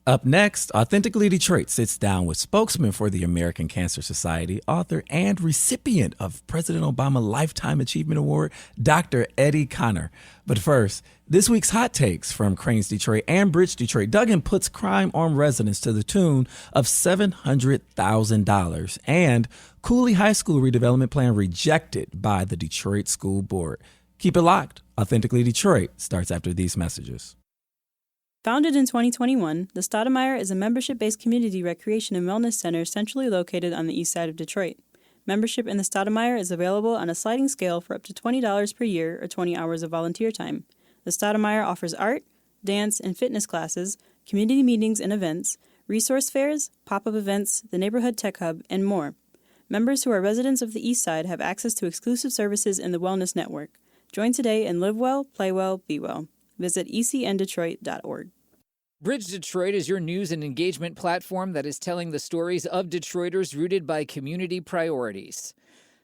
Up next, Authentically Detroit sits down with spokesman for the American Cancer Society, author and recipient of President Obama Lifetime Achievement Award, Dr. Eddie Connor. But first, this week's hot takes from Cranes Detroit and Bridge Detroit. Duggan puts crime on residents to the tune of $700,000, and Cooley High School redevelopment plan rejected by the Detroit School Board. Keep it locked. Authentically Detroit starts after these messages. Founded in 2021, the Stoudemire is a membership-based community recreation and wellness center centrally located on the east side of Detroit. Membership in the Stoudemire is available on a sliding scale for up to $20 per year or 20 hours of volunteer time. The Stoudemire offers art, dance, and fitness classes, community meetings and events, resource fairs, pop-up events, the neighborhood tech hub, and more. Members who are residents of the east side have access to exclusive services in the Wellness Network. Join today and live well, play well, be well. Visit ecndetroit.org. Bridge Detroit is your news and engagement platform that is telling the stories of Detroiters rooted by community priorities.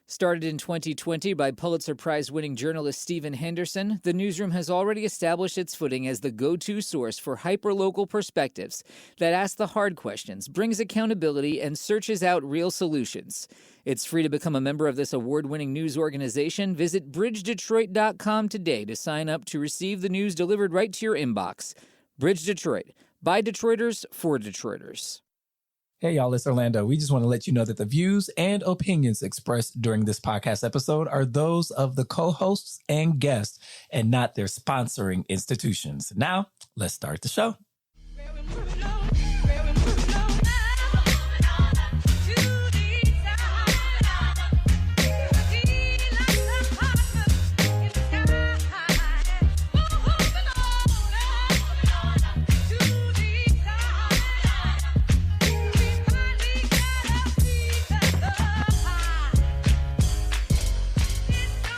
Started in 2020 by Pulitzer Prize-winning journalist Stephen Henderson, the newsroom has already established its footing as the go-to source for hyper-local perspectives that ask the hard questions, brings accountability, and searches out real solutions. It's free to become a member of this award-winning news organization. Visit bridgedetroit.com today to sign up to receive the news delivered right to your inbox. Bridge Detroit, by Detroiters, for Detroiters. Hey, y'all, it's Orlando. We just want to let you know that the views and opinions expressed during this podcast episode are those of the co-hosts and guests and not their sponsoring institutions. Now, let's start the show.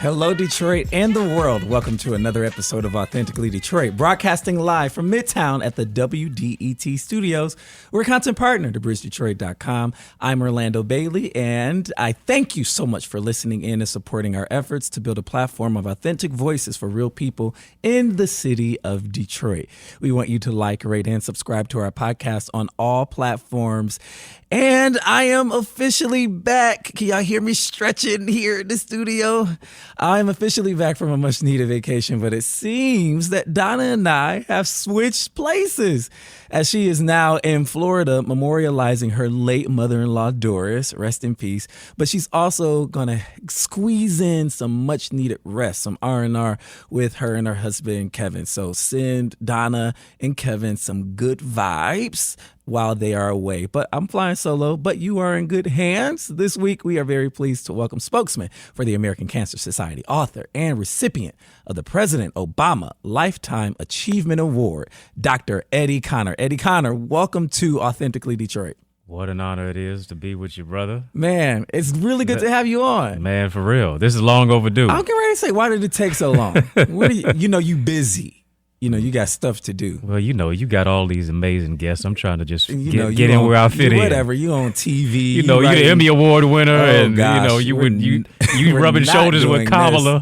Hello, Detroit and the world. Welcome to another episode of Authentically Detroit, broadcasting live from Midtown at the WDET studios. We're a content partner to bridgedetroit.com. I'm Orlando Bailey, and I thank you so much for listening in and supporting our efforts to build a platform of authentic voices for real people in the city of Detroit. We want you to like, rate, and subscribe to our podcast on all platforms. And I am officially back. Can y'all hear me stretching here in the studio? I am officially back from a much-needed vacation, but it seems that Donna and I have switched places, as she is now in Florida memorializing her late mother-in-law, Doris, rest in peace. But she's also going to squeeze in some much-needed rest, some R&R with her and her husband, Kevin. So send Donna and Kevin some good vibes while they are away. But I'm flying solo, but you are in good hands. This week, we are very pleased to welcome spokesman for the American Cancer Society, author and recipient of the President Obama Lifetime Achievement Award, Dr. Eddie Connor. Eddie Connor, welcome to Authentically Detroit. What an honor it is to be with you, brother. Man, it's really good to have you on. Man, for real. This is long overdue. I'm getting ready to say, why did it take so long? What are you busy. You got stuff to do. Well, you got all these amazing guests. I'm trying to just get in where I fit in. Whatever, you on TV. You're the Emmy Award winner, and gosh, you rubbing shoulders with Kamala.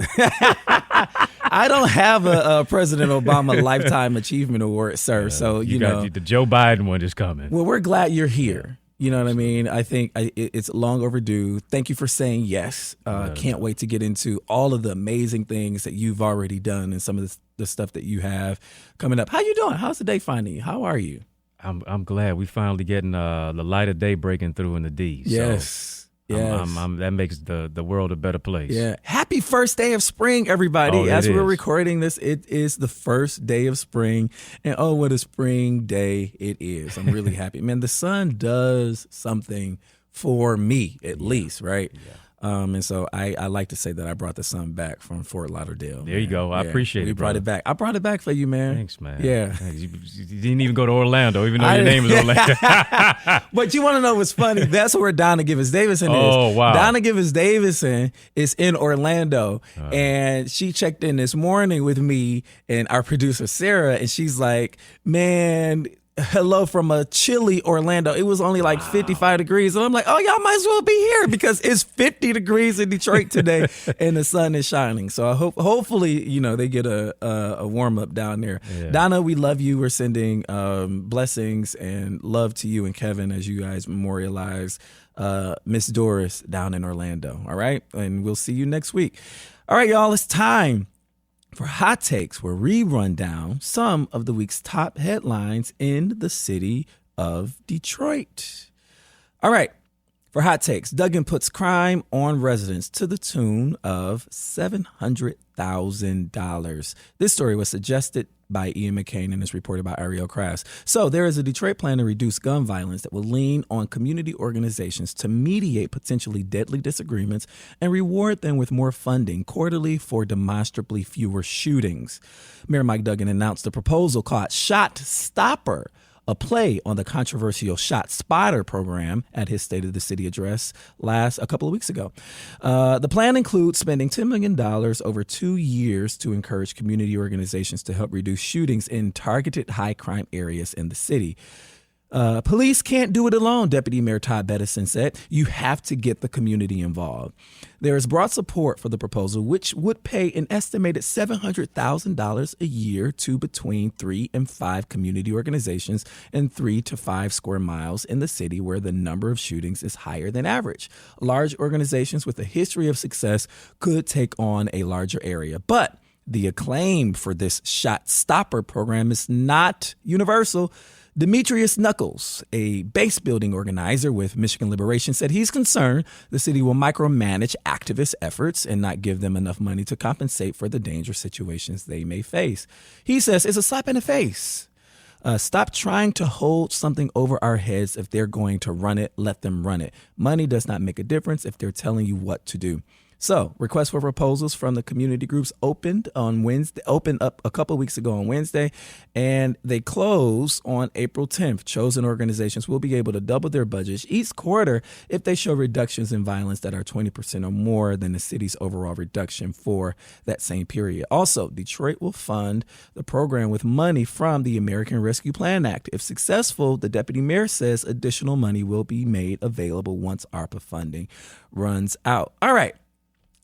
I don't have a President Obama Lifetime Achievement Award, sir. So you got the Joe Biden one is coming. Well, we're glad you're here. You know what I mean? I think it's long overdue. Thank you for saying yes. Can't wait to get into all of the amazing things that you've already done and some of the stuff that you have coming up. How you doing? How's the day finding you? How are you? I'm glad we finally getting the light of day breaking through in the D. Yes. So yes. That makes the world a better place. Yeah. Happy first day of spring, everybody. As we're recording this, it is the first day of spring. And oh, what a spring day it is. I'm really happy. Man, the sun does something for me, at least, right? Yeah. And so I like to say that I brought the sun back from Fort Lauderdale. There you go. I appreciate it. We brought it back. I brought it back for you, man. Thanks, man. Yeah. Thanks. You didn't even go to Orlando, even though your name is Orlando. But you want to know what's funny? That's where Donna Givens Davison is. Oh, wow. Donna Givens Davison is in Orlando. And she checked in this morning with me and our producer, Sarah. And she's like, man, hello from a chilly Orlando. It was only like 55 degrees. And I'm like, oh, y'all might as well be here because it's 50 degrees in Detroit today and the sun is shining. So I hopefully, they get a warm up down there. Yeah. Donna, we love you. We're sending blessings and love to you and Kevin as you guys memorialize Miss Doris down in Orlando. All right. And we'll see you next week. All right, y'all. It's time for Hot Takes, where we run down some of the week's top headlines in the city of Detroit. All right, for Hot Takes, Duggan puts crime on residents to the tune of $700,000. This story was suggested by Ian McCain and is reported by Ariel Krafts. So there is a Detroit plan to reduce gun violence that will lean on community organizations to mediate potentially deadly disagreements and reward them with more funding quarterly for demonstrably fewer shootings. Mayor Mike Duggan announced a proposal called ShotStopper, a play on the controversial ShotSpotter program at his State of the City address a couple of weeks ago. The plan includes spending $10 million over 2 years to encourage community organizations to help reduce shootings in targeted high crime areas in the city. Police can't do it alone, Deputy Mayor Todd Bettison said. You have to get the community involved. There is broad support for the proposal, which would pay an estimated $700,000 a year to between 3 and 5 community organizations in 3 to 5 square miles in the city where the number of shootings is higher than average. Large organizations with a history of success could take on a larger area, but the acclaim for this ShotStopper program is not universal. Demetrius Knuckles, a base building organizer with Michigan Liberation, said he's concerned the city will micromanage activist efforts and not give them enough money to compensate for the dangerous situations they may face. He says it's a slap in the face. Stop trying to hold something over our heads. If they're going to run it, let them run it. Money does not make a difference if they're telling you what to do. So, requests for proposals from the community groups opened up a couple of weeks ago on Wednesday, and they close on April 10th. Chosen organizations will be able to double their budgets each quarter if they show reductions in violence that are 20% or more than the city's overall reduction for that same period. Also, Detroit will fund the program with money from the American Rescue Plan Act. If successful, the deputy mayor says additional money will be made available once ARPA funding runs out. All right.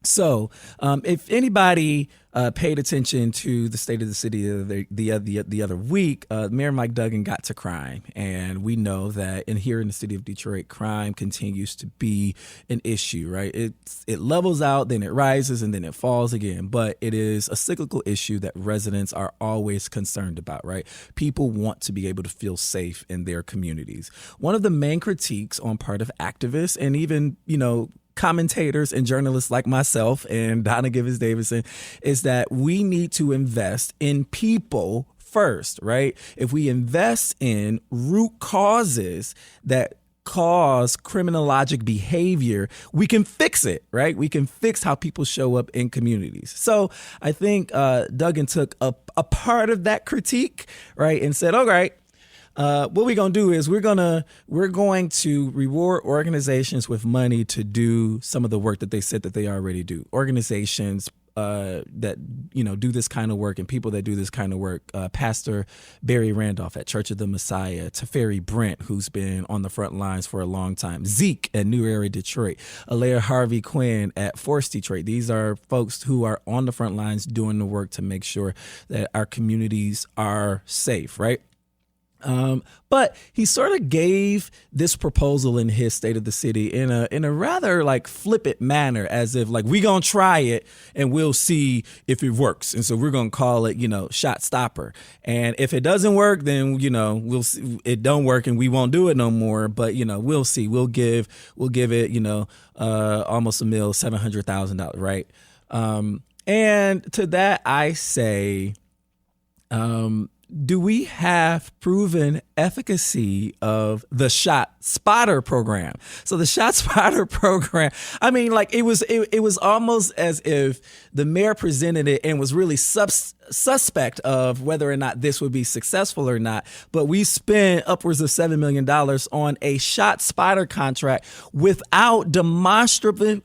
So if anybody paid attention to the State of the City the other week, Mayor Mike Duggan got to crime. And we know that here in the city of Detroit, crime continues to be an issue, right? It levels out, then it rises, and then it falls again. But it is a cyclical issue that residents are always concerned about, right? People want to be able to feel safe in their communities. One of the main critiques on part of activists and even, commentators and journalists like myself and Donna Givens Davidson is that we need to invest in people first, right? If we invest in root causes that cause criminologic behavior, we can fix it, right? We can fix how people show up in communities. So I think Duggan took a part of that critique, right, and said, all right, what we're going to do is we're going to reward organizations with money to do some of the work that they said that they already do. Organizations that, do this kind of work and people that do this kind of work. Pastor Barry Randolph at Church of the Messiah, Teferi Brent, who's been on the front lines for a long time, Zeke at New Era Detroit, Alea Harvey Quinn at Force Detroit. These are folks who are on the front lines doing the work to make sure that our communities are safe, right? But he sort of gave this proposal in his State of the City in a rather like flippant manner, as if like we gonna try it and we'll see if it works, and so we're gonna call it ShotStopper, and if it doesn't work, then we'll see, it don't work and we won't do it no more. But we'll see. We'll give it almost $700,000, right? And to that I say, do we have proven efficacy of the ShotSpotter program? So the ShotSpotter program, it was almost as if the mayor presented it and was really suspect of whether or not this would be successful or not. But we spent upwards of $7 million on a ShotSpotter contract without demonstrative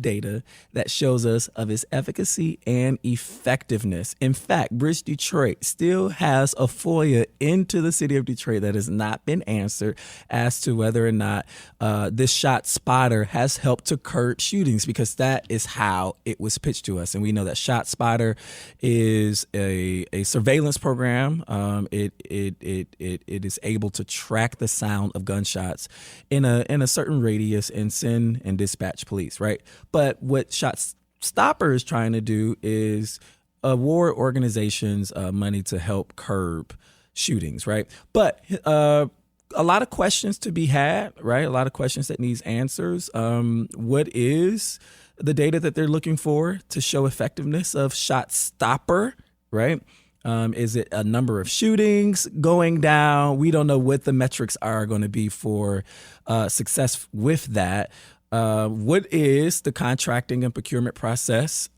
data that shows us of its efficacy and effectiveness. In fact, Bridge Detroit still has a FOIA into the city of Detroit that has not been answered as to whether or not this ShotSpotter has helped to curb shootings, because that is how it was pitched to us. And we know that ShotSpotter is a surveillance program. It is able to track the sound of gunshots in a certain radius and send and dispatch police, right? But what ShotStopper is trying to do is award organizations money to help curb shootings, right? But a lot of questions to be had, right? A lot of questions that needs answers. What is the data that they're looking for to show effectiveness of ShotStopper, right? Is it a number of shootings going down? We don't know what the metrics are going to be for success with that. What is the contracting and procurement process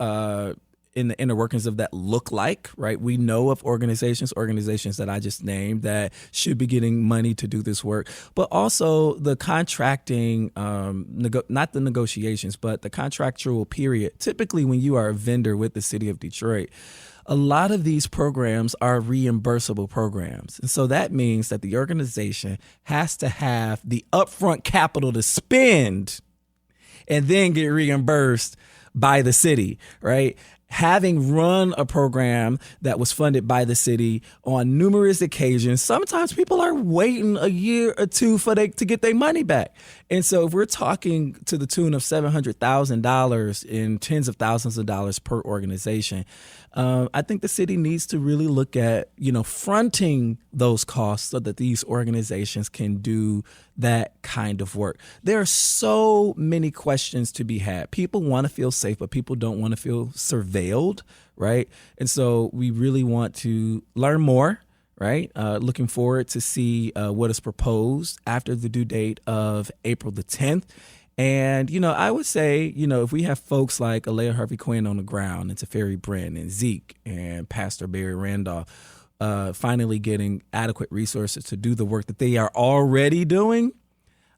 in the inner workings of that look like, right? We know of organizations that I just named that should be getting money to do this work, but also the contracting, not the negotiations, but the contractual period. Typically, when you are a vendor with the city of Detroit, a lot of these programs are reimbursable programs. And so that means that the organization has to have the upfront capital to spend and then get reimbursed by the city, right? Having run a program that was funded by the city on numerous occasions, sometimes people are waiting a year or two to get their money back. And so if we're talking to the tune of $700,000 in tens of thousands of dollars per organization, I think the city needs to really look at, fronting those costs so that these organizations can do that kind of work. There are so many questions to be had. People want to feel safe, but people don't want to feel surveilled, right? And so we really want to learn more, right? Looking forward to see what is proposed after the due date of April the 10th. And, I would say, if we have folks like Alea Harvey Quinn on the ground and Teferi Brent and Zeke and Pastor Barry Randolph finally getting adequate resources to do the work that they are already doing,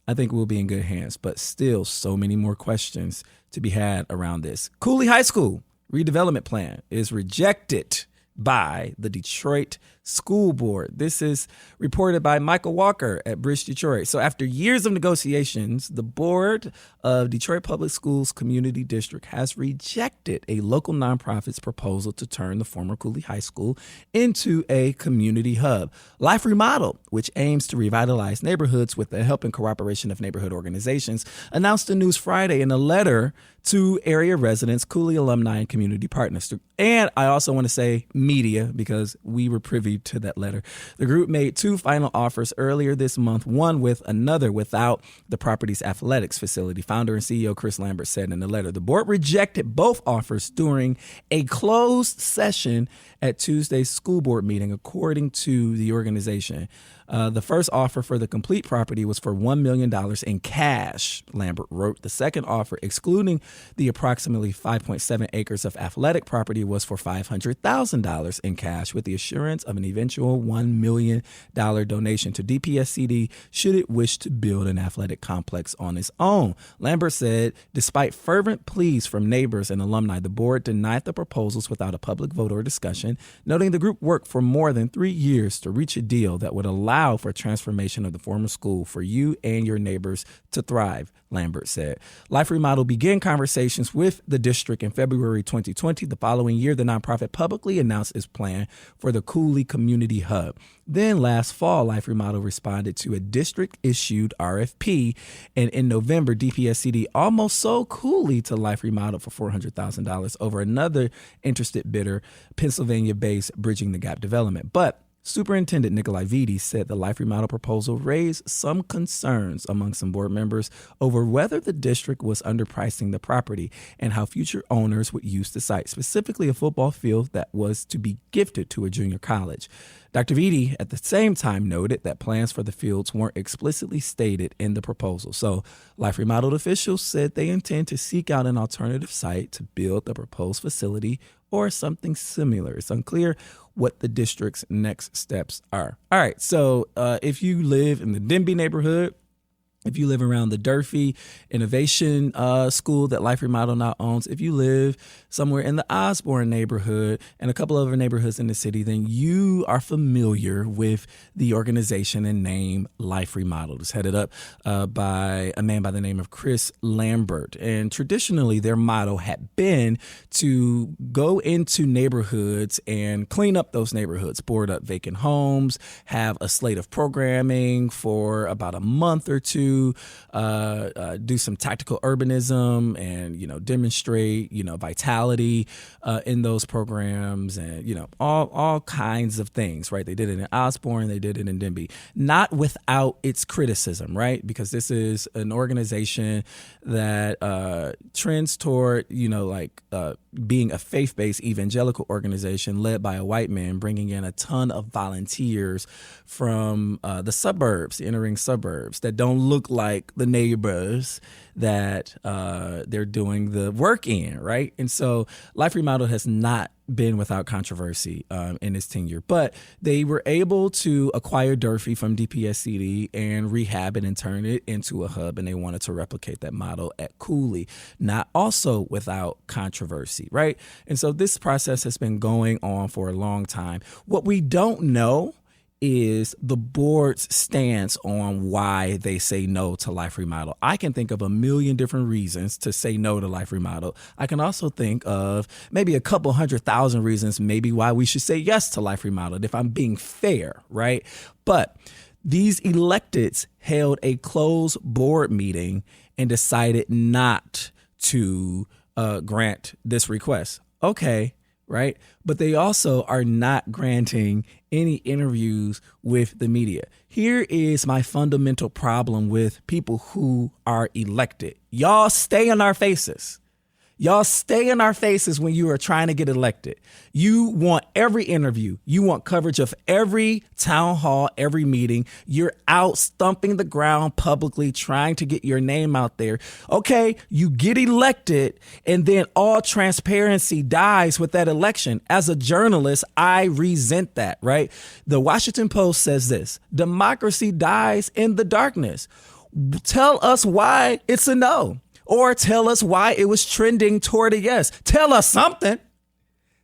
I think we'll be in good hands. But still, so many more questions to be had around this. Cooley High School redevelopment plan is rejected by the Detroit School Board. This is reported by Michael Walker at Bridge Detroit. So after years of negotiations, the board of Detroit Public Schools Community District has rejected a local nonprofit's proposal to turn the former Cooley High School into a community hub. Life Remodel, which aims to revitalize neighborhoods with the help and cooperation of neighborhood organizations, announced the news Friday in a letter to area residents, Cooley alumni, and community partners. And I also want to say media, because we were privy to that letter. The group made two final offers earlier this month, one with, another without the property's athletics facility. Founder and CEO Chris Lambert said in the letter, the board rejected both offers during a closed session at Tuesday's school board meeting, according to the organization. The first offer for the complete property was for $1 million in cash, Lambert wrote. The second offer, excluding the approximately 5.7 acres of athletic property, was for $500,000 in cash, with the assurance of an eventual $1 million donation to DPSCD should it wish to build an athletic complex on its own. Lambert said, despite fervent pleas from neighbors and alumni, the board denied the proposals without a public vote or discussion, noting the group worked for more than 3 years to reach a deal that would allow for transformation of the former school for you and your neighbors to thrive, Lambert said. Life Remodel began conversations with the district in February 2020. The following year, the nonprofit publicly announced its plan for the Cooley Community Hub. Then last fall, Life Remodel responded to a district-issued RFP, and in November, DPSCD almost sold Cooley to Life Remodel for $400,000 over another interested bidder, Pennsylvania-based Bridging the Gap Development. But Superintendent Nikolai Vitti said the Life Remodel proposal raised some concerns among some board members over whether the district was underpricing the property and how future owners would use the site, specifically a football field that was to be gifted to a junior college. Dr. Vitti at the same time noted that plans for the fields weren't explicitly stated in the proposal. So Life Remodeled officials said they intend to seek out an alternative site to build the proposed facility or something similar. It's unclear what the district's next steps are. All right, so if you live in the Denby neighborhood, if you live around the Durfee Innovation School that Life Remodel now owns, if you live somewhere in the Osborne neighborhood and a couple other neighborhoods in the city, then you are familiar with the organization and name Life Remodel. It's headed up by a man by the name of Chris Lambert. And traditionally, their motto had been to go into neighborhoods and clean up those neighborhoods, board up vacant homes, have a slate of programming for about a month or two, do some tactical urbanism and, demonstrate, vitality in those programs and, all kinds of things, right? They did it in Osborne, they did it in Denby, not without its criticism, right? Because this is an organization that trends toward, being a faith-based evangelical organization led by a white man, bringing in a ton of volunteers from the suburbs, the entering suburbs that don't look like the neighbors that they're doing the work in, right? And so Life Remodel has not been without controversy in its tenure, but they were able to acquire Durfee from DPSCD and rehab it and turn it into a hub, and they wanted to replicate that model at Cooley, not also without controversy, right? And so this process has been going on for a long time. What we don't know is the board's stance on why they say no to Life Remodel. I can think of a million different reasons to say no to Life Remodel. I can also think of maybe a couple 100,000 reasons maybe why we should say yes to Life Remodel, if I'm being fair, right? But these electeds held a closed board meeting and decided not to grant this request. Okay, right? But they also are not granting any interviews with the media. Here is my fundamental problem with people who are elected. Y'all stay in our faces. Y'all stay in our faces when you are trying to get elected. You want every interview. You want coverage of every town hall, every meeting. You're out stumping the ground publicly, trying to get your name out there. Okay, you get elected, and then all transparency dies with that election. As a journalist, I resent that, right? The Washington Post says this: democracy dies in the darkness. Tell us why it's a no. Or tell us why it was trending toward a yes. Tell us something.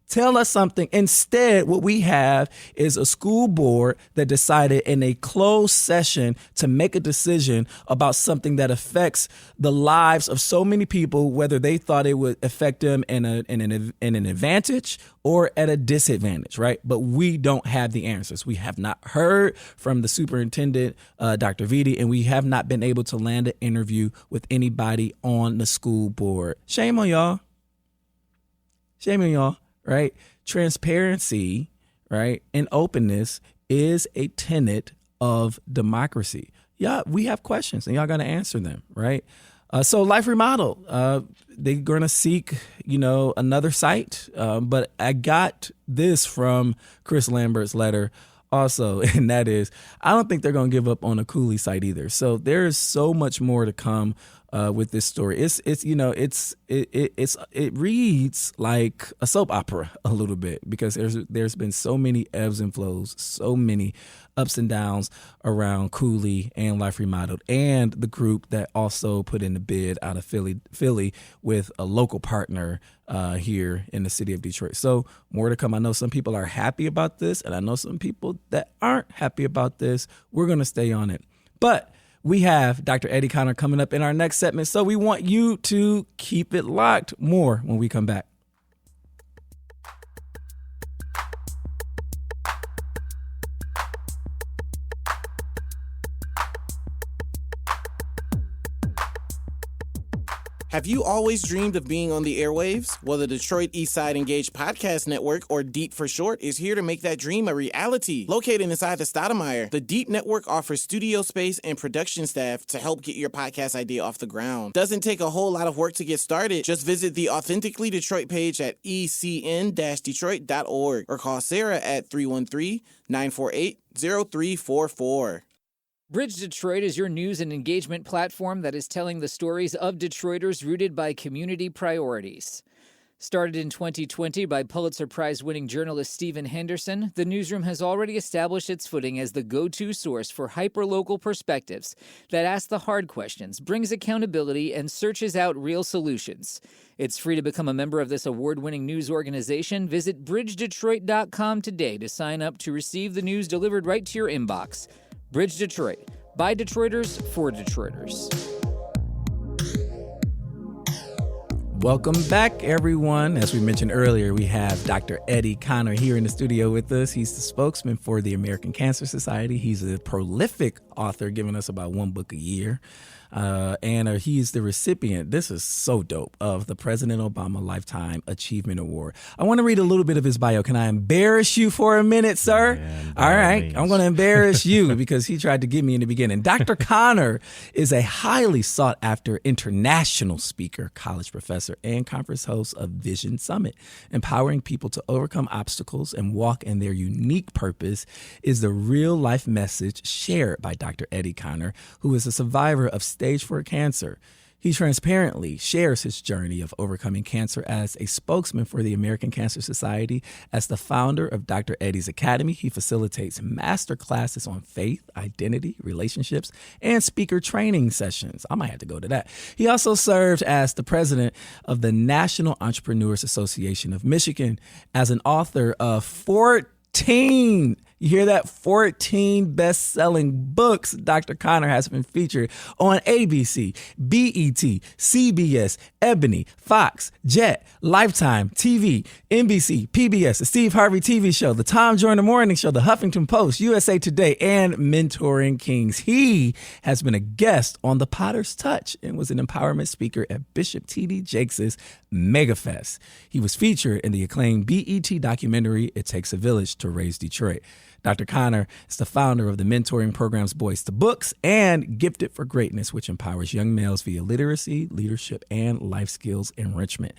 Tell us something. Instead, what we have is a school board that decided in a closed session to make a decision about something that affects the lives of so many people, whether they thought it would affect them in an advantage or at a disadvantage, right? But we don't have the answers. We have not heard from the superintendent, Dr. Vitti, and we have not been able to land an interview with anybody on the school board. Shame on y'all. Shame on y'all. Right? Transparency, right, and openness is a tenet of democracy. Yeah, we have questions and y'all got to answer them, right? So Life Remodel, they're going to seek, another site. But I got this from Chris Lambert's letter also, and that is, I don't think they're going to give up on a Cooley site either. So there is so much more to come with this story. It reads like a soap opera a little bit, because there's been so many ebbs and flows, so many ups and downs around Cooley and Life Remodeled, and the group that also put in the bid out of Philly with a local partner here in the city of Detroit. So more to come. I know some people are happy about this, and I know some people that aren't happy about this. We're going to stay on it. But we have Dr. Eddie Connor coming up in our next segment, so we want you to keep it locked. More when we come back. Have you always dreamed of being on the airwaves? Well, the Detroit Eastside Engaged Podcast Network, or DEEP for short, is here to make that dream a reality. Located inside the Stoudemire, the DEEP Network offers studio space and production staff to help get your podcast idea off the ground. Doesn't take a whole lot of work to get started. Just visit the Authentically Detroit page at ecn-detroit.org or call Sarah at 313-948-0344. Bridge Detroit is your news and engagement platform that is telling the stories of Detroiters rooted by community priorities. Started in 2020 by Pulitzer Prize-winning journalist Stephen Henderson, the newsroom has already established its footing as the go-to source for hyperlocal perspectives that ask the hard questions, brings accountability, and searches out real solutions. It's free to become a member of this award-winning news organization. Visit bridgedetroit.com today to sign up to receive the news delivered right to your inbox. Bridge Detroit. By Detroiters, for Detroiters. Welcome back, everyone. As we mentioned earlier, we have Dr. Eddie Connor here in the studio with us. He's the spokesman for the American Cancer Society. He's a prolific author, giving us about one book a year. And he's the recipient, this is so dope, of the President Obama Lifetime Achievement Award. I want to read a little bit of his bio. Can I embarrass you for a minute, sir? Man, all right. I'm going to embarrass you because he tried to get me in the beginning. Dr. Connor is a highly sought after international speaker, college professor, and conference host of Vision Summit. Empowering people to overcome obstacles and walk in their unique purpose is the real life message shared by Dr. Eddie Connor, who is a survivor of stage 4 cancer. He transparently shares his journey of overcoming cancer as a spokesman for the American Cancer Society. As the founder of Dr. Eddie's Academy, he facilitates master classes on faith, identity, relationships, and speaker training sessions. I might have to go to that. He also served as the president of the National Entrepreneurs Association of Michigan. As an author of 14, you hear that? 14 best-selling books. Dr. Connor has been featured on ABC, BET, CBS, Ebony, Fox, Jet, Lifetime, TV, NBC, PBS, The Steve Harvey TV Show, The Tom Joyner Morning Show, The Huffington Post, USA Today, and Mentoring Kings. He has been a guest on The Potter's Touch and was an empowerment speaker at Bishop T.D. Jakes' MegaFest. He was featured in the acclaimed BET documentary, It Takes a Village to Raise Detroit. Dr. Connor is the founder of the mentoring programs Boys to Books and Gifted for Greatness, which empowers young males via literacy, leadership, and life skills enrichment.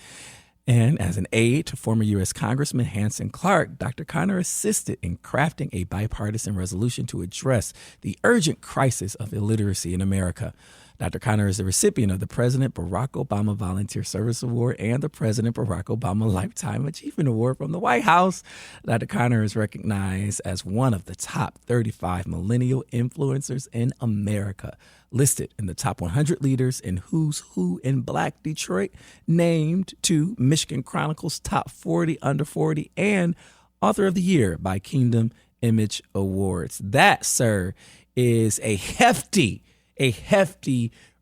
And as an aide to former U.S. Congressman Hanson Clark, Dr. Connor assisted in crafting a bipartisan resolution to address the urgent crisis of illiteracy in America. Dr. Connor is the recipient of the President Barack Obama Volunteer Service Award and the President Barack Obama Lifetime Achievement Award from the White House. Dr. Connor is recognized as one of the top 35 millennial influencers in America, listed in the top 100 leaders in Who's Who in Black Detroit, named to Michigan Chronicle's Top 40 Under 40, and Author of the Year by Kingdom Image Awards. That, sir, is a hefty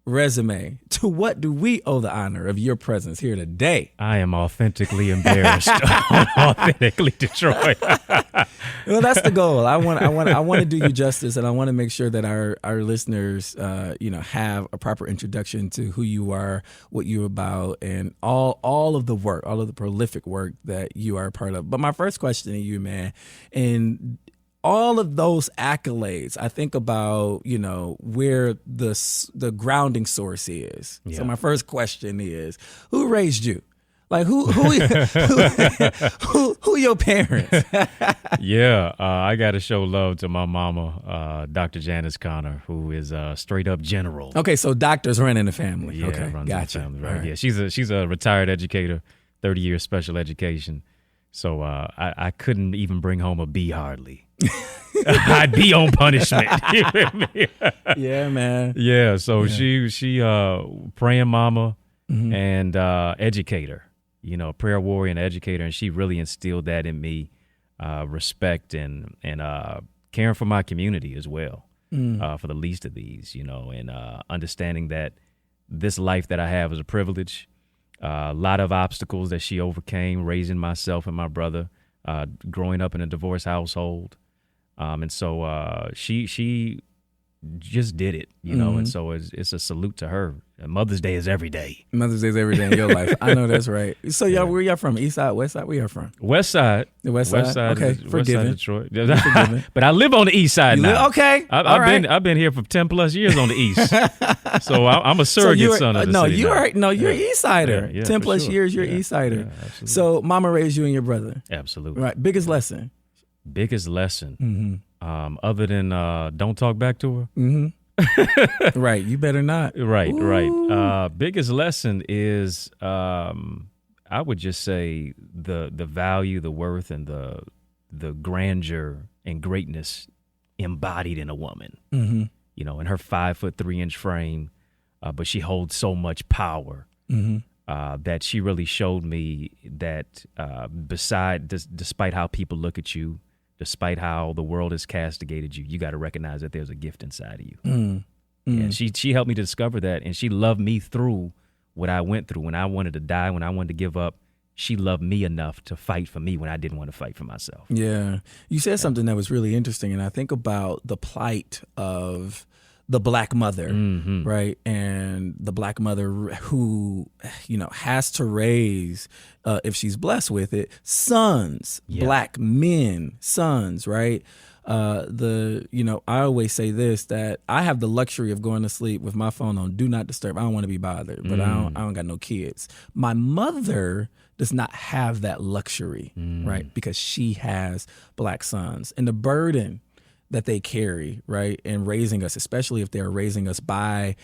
resume. To what do we owe the honor of your presence here today? I am authentically embarrassed on Authentically Detroit. Well, that's the goal. I want to do you justice, and I want to make sure that our listeners, have a proper introduction to who you are, what you're about, and all of the work, all of the prolific work that you are a part of. But my first question to you, man, and all of those accolades, I think about, where the grounding source is. Yeah. So my first question is, who raised you? Like who your parents? Yeah, I got to show love to my mama, Dr. Janice Connor, who is a straight up general. Okay, so doctors running the family. Yeah, okay, runs gotcha. the family, right? Right. Yeah, she's a retired educator, 30 years special education. So I couldn't even bring home a B hardly. I'd be on punishment. You feel me? Yeah, man. Yeah, so she praying mama and educator, prayer warrior and educator, and she really instilled that in me, respect and caring for my community as well, for the least of these, and understanding that this life that I have is a privilege. A lot of obstacles that she overcame, raising myself and my brother, growing up in a divorced household. And so she just did it, and so it's a salute to her. Mother's Day is every day. Mother's Day is every day in your life. I know that's right. So y'all, where y'all from? East side, west side? Where y'all from? West side. The west side? Okay, forgiven. Detroit. But I live on the east side now. Okay, I've been here for 10 plus years on the east. So I'm a surrogate son of the city. You're an East Sider. Yeah, 10 plus sure. years, you're East Sider. Yeah, absolutely. So mama raised you and your brother. Absolutely. Right. Biggest lesson. Other than don't talk back to her. Mm-hmm. Right. You better not. Right. Biggest lesson is I would just say the value, the worth, and the grandeur and greatness embodied in a woman. Mm-hmm. You know, in her 5'3" frame, but she holds so much power. Mm-hmm. That she really showed me that despite how people look at you, despite how the world has castigated you, you got to recognize that there's a gift inside of you. Mm-hmm. And she helped me to discover that, and she loved me through what I went through. When I wanted to die, when I wanted to give up, she loved me enough to fight for me when I didn't want to fight for myself. Yeah. You said something that was really interesting, and I think about the plight of the black mother, Mm-hmm. right? And the black mother who, has to raise, if she's blessed with it, sons, black men, sons, right? I always say this, that I have the luxury of going to sleep with my phone on do not disturb. I don't want to be bothered, but I don't got no kids. My mother does not have that luxury, right? Because she has black sons, and the burden that they carry, right, in raising us, especially if they're raising us by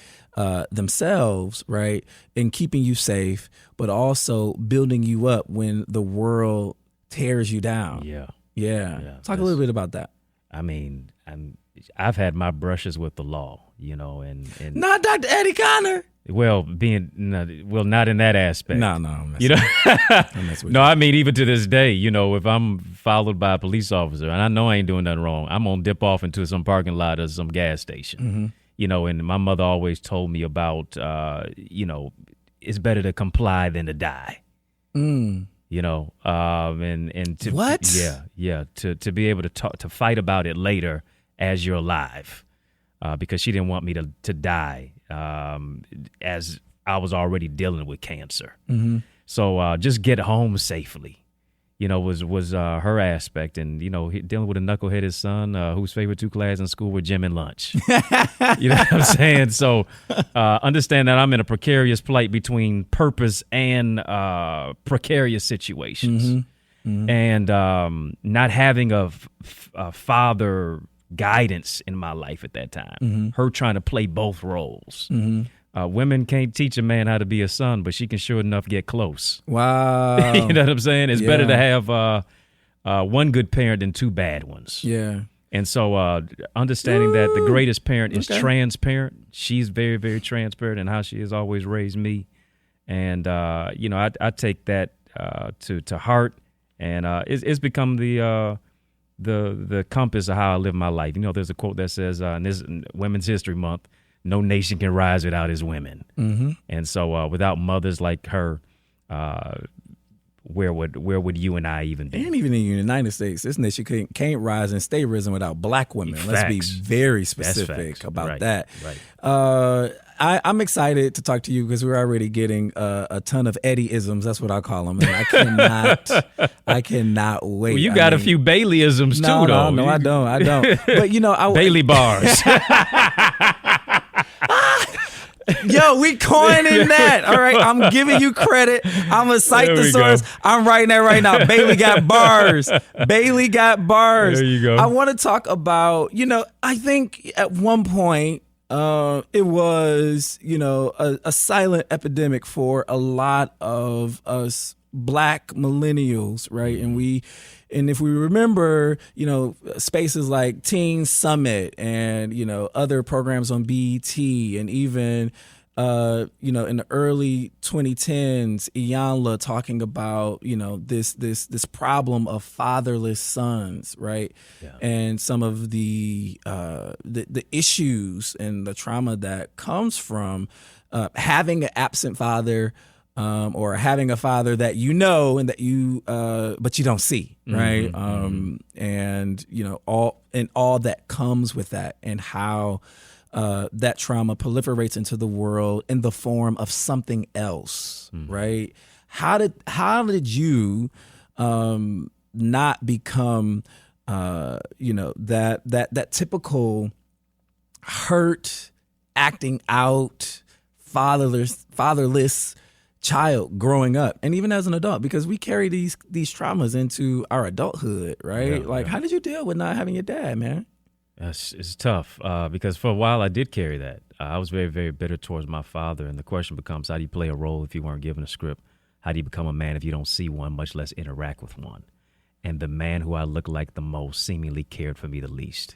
themselves, right, and keeping you safe, but also building you up when the world tears you down. Yeah. Talk a little bit about that. I mean, I've had my brushes with the law, and Not Dr. Eddie Connor. Well, not in that aspect. No, No, I mean, even to this day, if I'm followed by a police officer and I know I ain't doing nothing wrong, I'm gonna dip off into some parking lot or some gas station. Mm-hmm. And my mother always told me about, it's better to comply than to die. And to what? Yeah, to be able to fight about it later as you're alive, because she didn't want me to die. As I was already dealing with cancer. Mm-hmm. So just get home safely, was her aspect. And, dealing with a knuckleheaded son whose favorite two classes in school were gym and lunch. You know what I'm saying? So understand that I'm in a precarious plight between purpose and precarious situations. Mm-hmm. Mm-hmm. And not having a father guidance in my life at that time. Mm-hmm. Her trying to play both roles. Mm-hmm. Women can't teach a man how to be a son, but she can sure enough get close. Wow. You know what I'm saying? It's better to have one good parent than two bad ones. Yeah. And so understanding that the greatest parent is transparent. She's very, very transparent in how she has always raised me. And, I take that to heart. And it's become the compass of how I live my life. There's a quote that says, in this Women's History Month, no nation can rise without its women. Mm-hmm. And so without mothers like her, where would you and I even be? And even in the United States, this nation can't rise and stay risen without black women. Facts. Let's be very specific about that. Right. I'm excited to talk to you because we're already getting a ton of Eddie-isms. That's what I call them. And I cannot wait. Well, you got a few Bailey-isms too, though. No, I don't. But Bailey bars. Yo, we coining that. All right, I'm giving you credit. I'm going to cite the source. Go. I'm writing that right now. Bailey got bars. Bailey got bars. There you go. I want to talk about, I think at one point, it was, a silent epidemic for a lot of us black millennials, right? And if we remember, spaces like Teen Summit and, other programs on BET, and even, in the early 2010s, Iyanla talking about, this problem of fatherless sons, right? Yeah. And some of the issues and the trauma that comes from having an absent father, or having a father that and that you but you don't see, right? Mm-hmm. And all that comes with that, and how that trauma proliferates into the world in the form of something else, right? How did you not become that typical hurt, acting out, fatherless child growing up, and even as an adult, because we carry these traumas into our adulthood, right? How did you deal with not having your dad, man? It's tough because for a while I did carry that. I was very, very bitter towards my father, and the question becomes, how do you play a role if you weren't given a script? How do you become a man if you don't see one, much less interact with one? And the man who I looked like the most seemingly cared for me the least.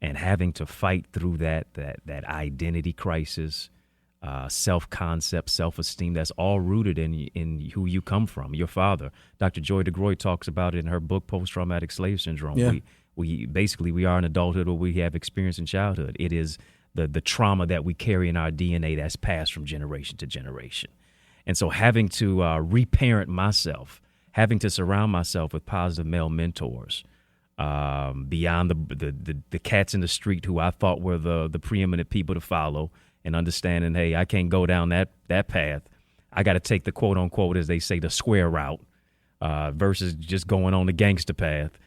And having to fight through that identity crisis, self-concept, self-esteem, that's all rooted in who you come from, your father. Dr. Joy DeGroy talks about it in her book, Post-Traumatic Slave Syndrome. Yeah. We are in adulthood or we have experience in childhood. It is the trauma that we carry in our DNA that's passed from generation to generation. And so having to reparent myself, having to surround myself with positive male mentors, beyond the cats in the street who I thought were the preeminent people to follow, and understanding, hey, I can't go down that path. I got to take the quote unquote, as they say, the square route, versus just going on the gangster path.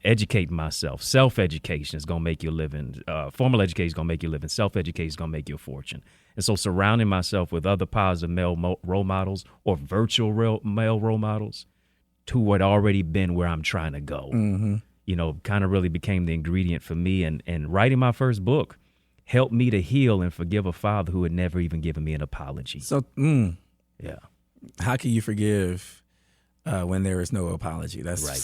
Educating myself. Self-education is going to make you a living. Formal education is going to make you a living. Self-education is going to make you a fortune. And so surrounding myself with other positive male role models or virtual male role models who had already been where I'm trying to go, kind of really became the ingredient for me. And writing my first book helped me to heal and forgive a father who had never even given me an apology. So, yeah. How can you forgive when there is no apology? That's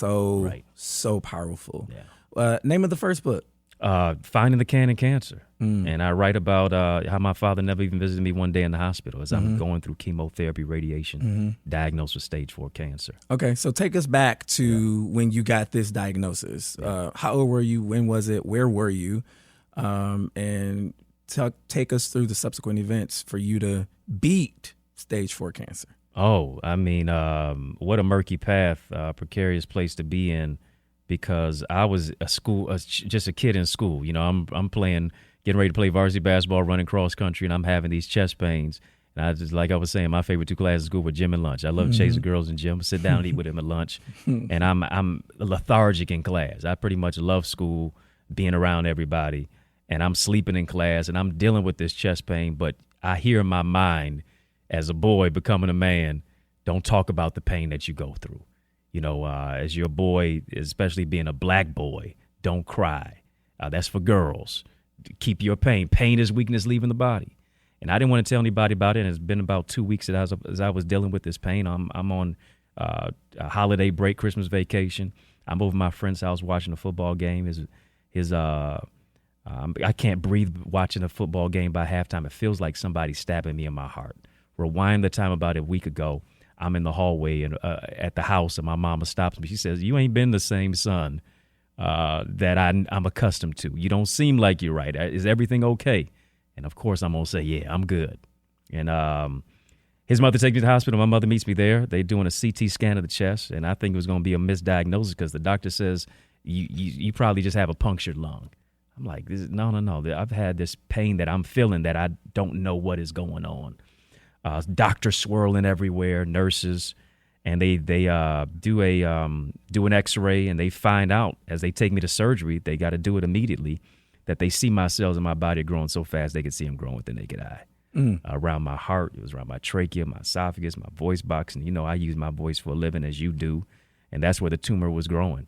so powerful. Yeah. Name of the first book? Finding the Can in Cancer. And I write about how my father never even visited me one day in the hospital as I'm going through chemotherapy, radiation, diagnosed with stage 4 cancer. Okay, so take us back to when you got this diagnosis. How old were you? When was it? Where were you? And take us through the subsequent events for you to beat stage 4 cancer. Oh, I mean, what a murky path, precarious place to be in, because I was just a kid in school. I'm getting ready to play varsity basketball, running cross country, and I'm having these chest pains. And like I was saying, my favorite 2 classes in school were gym and lunch. I love chasing girls in gym, sit down and eat with them at lunch. And I'm lethargic in class. I pretty much love school, being around everybody, and I'm sleeping in class, and I'm dealing with this chest pain. But I hear in my mind, as a boy becoming a man, don't talk about the pain that you go through. As your boy, especially being a black boy, don't cry. That's for girls. Keep your pain. Pain is weakness leaving the body. And I didn't want to tell anybody about it. And it's been about 2 weeks as I was dealing with this pain. I'm on a holiday break, Christmas vacation. I'm over at my friend's house watching a football game. I can't breathe watching a football game by halftime. It feels like somebody's stabbing me in my heart. Rewind the time about a week ago. I'm in the hallway and at the house, and my mama stops me. She says, "You ain't been the same son that I'm accustomed to. You don't seem like you're right. Is everything okay?" And of course, I'm gonna say, "Yeah, I'm good." And his mother takes me to the hospital. My mother meets me there. They're doing a CT scan of the chest, and I think it was gonna be a misdiagnosis because the doctor says you probably just have a punctured lung. I'm like, no. I've had this pain that I'm feeling that I don't know what is going on. Doctors swirling everywhere, nurses, and they do an X-ray, and they find out as they take me to surgery, they got to do it immediately, that they see my cells in my body growing so fast they could see them growing with the naked eye. Around my heart, it was around my trachea, my esophagus, my voice box, and I use my voice for a living as you do, and that's where the tumor was growing.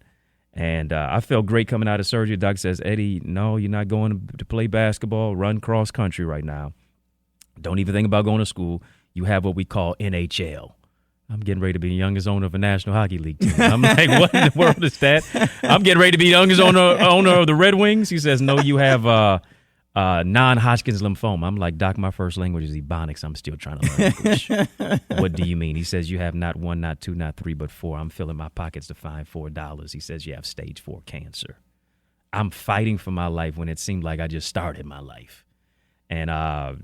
And I felt great coming out of surgery. The doctor says, "Eddie, no, you're not going to play basketball, run cross country right now. Don't even think about going to school. You have what we call NHL." I'm getting ready to be the youngest owner of a National Hockey League team. I'm like, what in the world is that? I'm getting ready to be the youngest owner of the Red Wings. He says, "No, you have non-Hodgkin's lymphoma." I'm like, "Doc, my first language is Ebonics. I'm still trying to learn English." "What do you mean?" He says, "You have not 1, not 2, not 3, but 4. I'm filling my pockets to find $4. He says, "You have stage 4 cancer." I'm fighting for my life when it seemed like I just started my life. And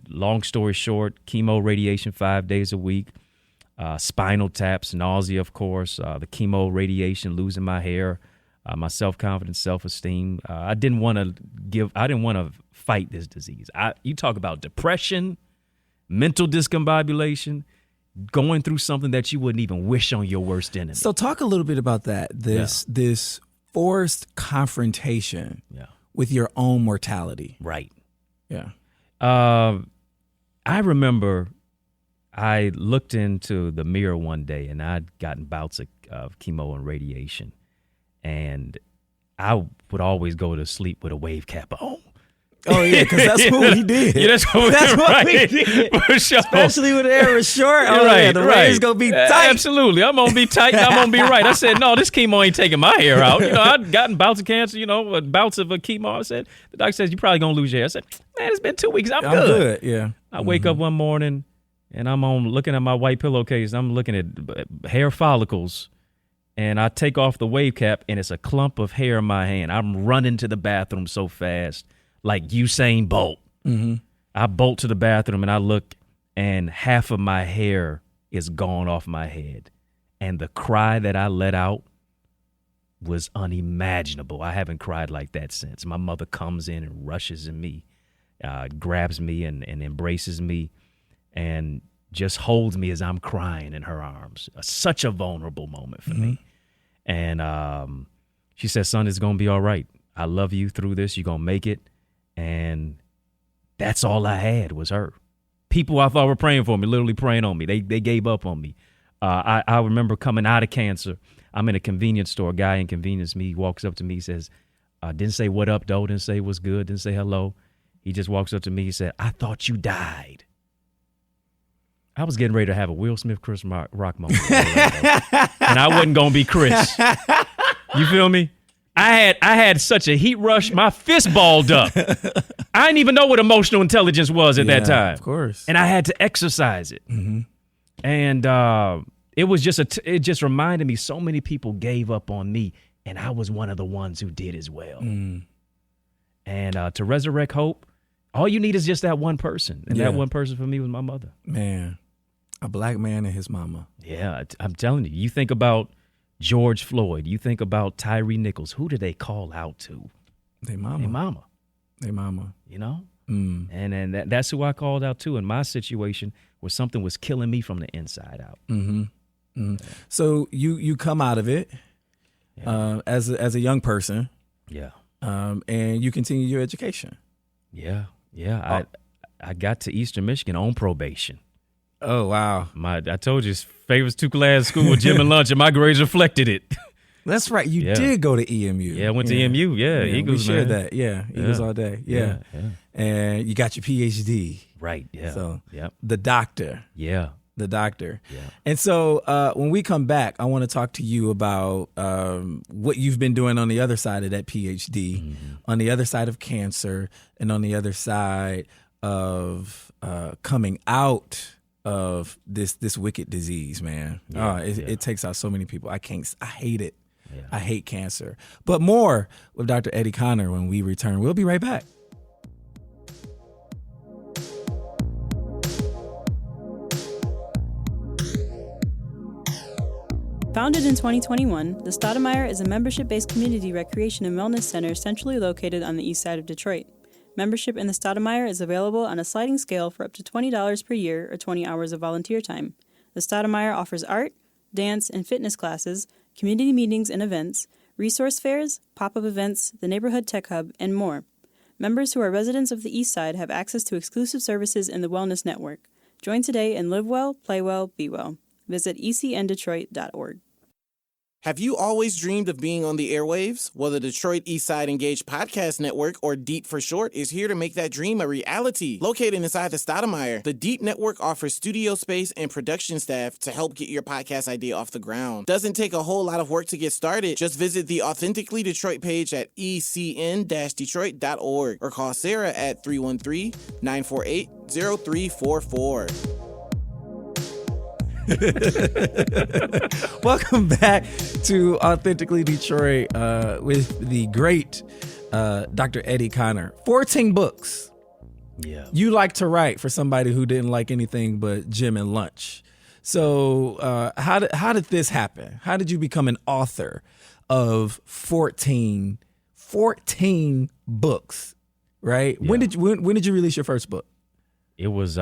long story short, chemo, radiation 5 days a week, spinal taps, nausea, of course, the chemo, radiation, losing my hair, my self-confidence, self-esteem. I didn't want to fight this disease. You talk about depression, mental discombobulation, going through something that you wouldn't even wish on your worst enemy. So talk a little bit about that. This forced confrontation with your own mortality. Right. Yeah. I remember I looked into the mirror one day, and I'd gotten bouts of chemo and radiation, and I would always go to sleep with a wave cap on. Oh, yeah, because that's what we did. Yeah, that's what we did. For sure. Especially when the hair was short. Oh, Right, yeah, the right. wave's going to be tight. Absolutely. I'm going to be tight and I'm going to be right. I said, no, this chemo ain't taking my hair out. I'd gotten bouts of cancer, bouts of chemo. I said, the doctor says, you're probably going to lose your hair. I said, man, it's been 2 weeks. I'm good. Yeah. I wake up one morning and I'm looking at my white pillowcase. I'm looking at hair follicles. And I take off the wave cap, and it's a clump of hair in my hand. I'm running to the bathroom so fast, like Usain Bolt. Mm-hmm. I bolt to the bathroom, and I look, and half of my hair is gone off my head. And the cry that I let out was unimaginable. I haven't cried like that since. My mother comes in and rushes in me, grabs me and embraces me, and just holds me as I'm crying in her arms. Such a vulnerable moment for me. And she said, son, it's going to be all right. I love you through this. You're going to make it. And that's all I had was her. People I thought were praying for me, literally praying on me. They gave up on me. I remember coming out of cancer. I'm in a convenience store. A guy in convenience me walks up to me, says, didn't say what up, though. Didn't say what's good. Didn't say hello. He just walks up to me. He said, I thought you died. I was getting ready to have a Will Smith, Chris Rock moment. And I wasn't going to be Chris. You feel me? I had such a heat rush. My fist balled up. I didn't even know what emotional intelligence was at that time. Of course. And I had to exercise it. Mm-hmm. And it was it just reminded me so many people gave up on me, and I was one of the ones who did as well. And to resurrect hope, all you need is just that one person. And that one person for me was my mother. Man, a black man and his mama. Yeah, I'm telling you. You think about George Floyd. You think about Tyree Nichols. Who did they call out to? They mama. They mama. Mm. And that's who I called out to in my situation where something was killing me from the inside out. Mm-hmm. Mm-hmm. So you come out of it as a young person. Yeah. And you continue your education. Yeah. I got to Eastern Michigan on probation. Oh, wow. I told you, favorite two-class school, gym and lunch, and my grades reflected it. That's right. You did go to EMU. Yeah, I went to EMU. Yeah, Eagles, we shared man. that. Yeah, Eagles all day. Yeah. And you got your PhD. Right, yeah. So the doctor. Yeah. The doctor. Yeah. And so when we come back, I want to talk to you about what you've been doing on the other side of that PhD, on the other side of cancer, and on the other side of coming out of this wicked disease, man. It takes out so many people. I hate it. Yeah. I hate cancer. But more with Dr. Eddie Connor when we return. We'll be right back. Founded in 2021, the Stoudemire is a membership-based community recreation and wellness center centrally located on the east side of Detroit. Membership in the Stoudemire is available on a sliding scale for up to $20 per year or 20 hours of volunteer time. The Stoudemire offers art, dance, and fitness classes, community meetings and events, resource fairs, pop-up events, the neighborhood tech hub, and more. Members who are residents of the east side have access to exclusive services in the Wellness Network. Join today and live well, play well, be well. Visit ecndetroit.org. Have you always dreamed of being on the airwaves? Well, the Detroit Eastside Engaged Podcast Network, or DEEP for short, is here to make that dream a reality. Located inside the Stoudemire, the DEEP Network offers studio space and production staff to help get your podcast idea off the ground. Doesn't take a whole lot of work to get started. Just visit the Authentically Detroit page at ecn-detroit.org or call Sarah at 313-948-0344. Welcome back to Authentically Detroit with the great Dr. Eddie Connor. 14 books. Yeah. You like to write for somebody who didn't like anything but gym and lunch. So how did this happen? How did you become an author of 14 books, right? Yeah. When did you release your first book? It was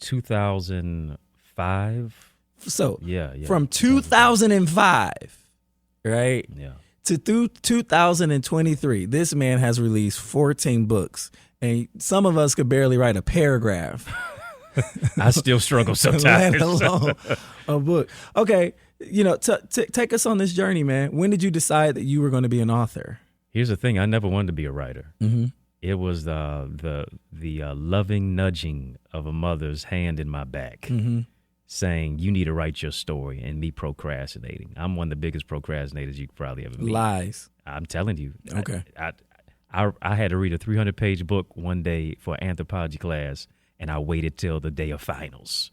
2005. So yeah. From 2005, right? Yeah. To through 2023, this man has released 14 books, and some of us could barely write a paragraph. I still struggle sometimes. Let alone a book. Okay, take us on this journey, man. When did you decide that you were going to be an author? Here's the thing: I never wanted to be a writer. Mm-hmm. It was the loving nudging of a mother's hand in my back, saying, you need to write your story, and me procrastinating. I'm one of the biggest procrastinators you could probably ever meet. Lies. I'm telling you. Okay. I had to read a 300-page book one day for anthropology class, and I waited till the day of finals.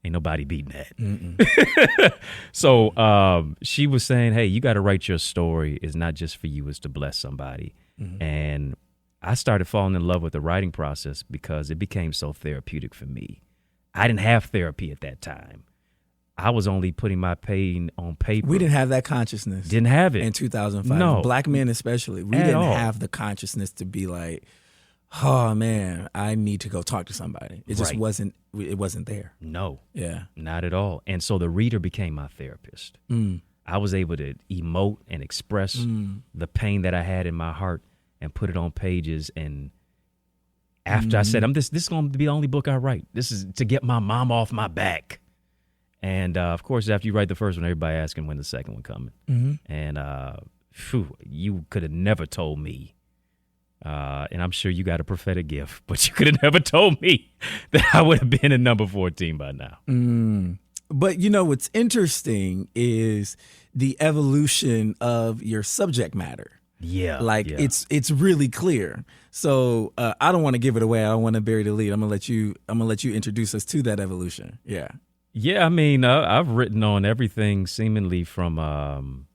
Ain't nobody beating that. So she was saying, hey, you got to write your story. It's not just for you. It's to bless somebody. And I started falling in love with the writing process because it became so therapeutic for me. I didn't have therapy at that time. I was only putting my pain on paper. We didn't have that consciousness. Didn't have it. In 2005. No. Black men especially. We At didn't all. have the consciousness to be like, oh, man, I need to go talk to somebody. It just Right. wasn't there. No. Yeah. Not at all. And so the reader became my therapist. I was able to emote and express the pain that I had in my heart and put it on pages. And after I said, this is going to be the only book I write. This is to get my mom off my back. And, of course, after you write the first one, everybody asking when the second one coming. And you could have never told me. And I'm sure you got a prophetic gift, but you could have never told me that I would have been in number 14 by now. But you know what's interesting is the evolution of your subject matter. Yeah. Like yeah. it's really clear. So I don't want to give it away. I don't want to bury the lead. I'm gonna let you introduce us to that evolution. Yeah. Yeah, I mean, I've written on everything seemingly from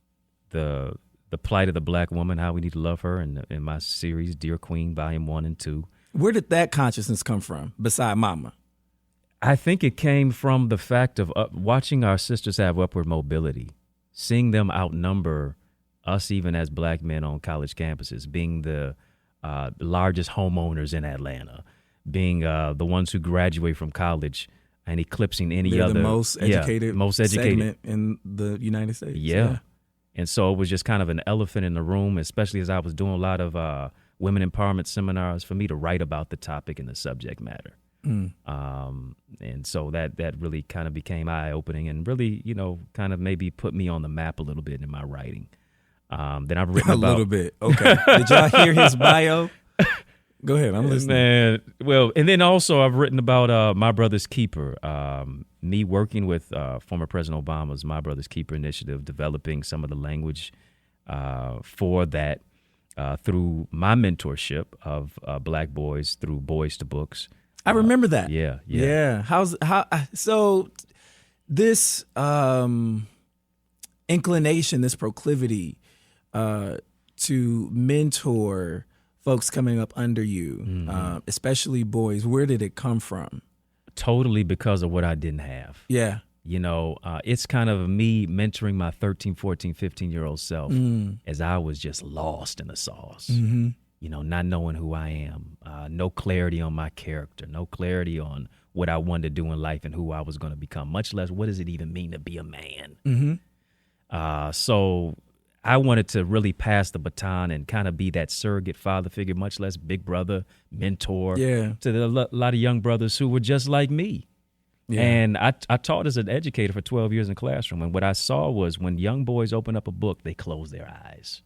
the plight of the black woman, how we need to love her, in my series, Dear Queen, Volume 1 and 2. Where did that consciousness come from, beside Mama? I think it came from the fact of watching our sisters have upward mobility, seeing them outnumber us even as black men on college campuses, being the largest homeowners in Atlanta, being the ones who graduate from college and eclipsing any They're other. the most educated segment in the United States. Yeah. And so it was just kind of an elephant in the room, especially as I was doing a lot of women empowerment seminars, for me to write about the topic and the subject matter. And so that really kind of became eye-opening and really, kind of maybe put me on the map a little bit in my writing. Then I've written about... A little bit. Okay. Did y'all hear his bio? Go ahead. I'm listening. Man, well, and then also I've written about My Brother's Keeper, me working with former President Obama's My Brother's Keeper initiative, developing some of the language for that through my mentorship of black boys through Boys to Books. I remember that. Yeah. So this inclination, this proclivity to mentor folks coming up under you, especially boys, where did it come from? Totally because of what I didn't have. Yeah. It's kind of me mentoring my 13, 14, 15-year-old self as I was just lost in the sauce. Not knowing who I am, no clarity on my character, no clarity on what I wanted to do in life and who I was going to become, much less what does it even mean to be a man. So I wanted to really pass the baton and kind of be that surrogate father figure, much less big brother, mentor to a lot of young brothers who were just like me. Yeah. And I taught as an educator for 12 years in the classroom. And what I saw was when young boys open up a book, they close their eyes.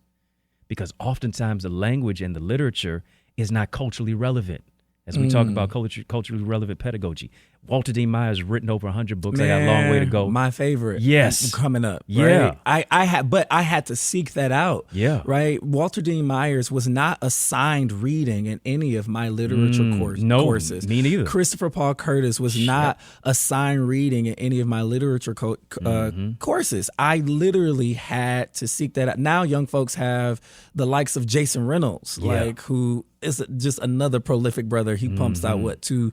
Because oftentimes the language and the literature is not culturally relevant. As we talk about culturally relevant pedagogy, Walter D. Myers written over 100 books. I got a long way to go. My favorite. Yes. Coming up. Yeah. Right? I had to seek that out. Yeah. Right. Walter D. Myers was not assigned reading in any of my literature courses. Me neither. Christopher Paul Curtis was not assigned reading in any of my literature courses. I literally had to seek that out. Now young folks have the likes of Jason Reynolds, who is just another prolific brother. He pumps out 2-3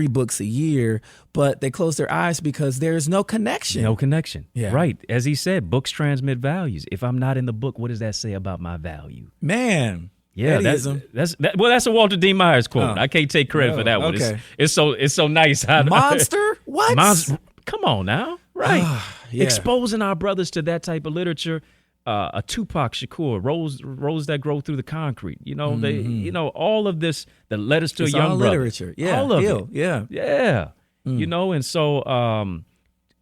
books a year, but they close their eyes because there's no connection. No connection. Yeah. Right. As he said, books transmit values. If I'm not in the book, what does that say about my value? Man. Yeah, that's a Walter D. Myers quote. I can't take credit for that one. Okay. It's so nice. Monster? What? Monster? Come on now. Right. Exposing our brothers to that type of literature. A Tupac Shakur, rose that grow through the concrete. All of this that led us to it's a young all brother. Literature. Yeah. All of it. Yeah. Yeah. And so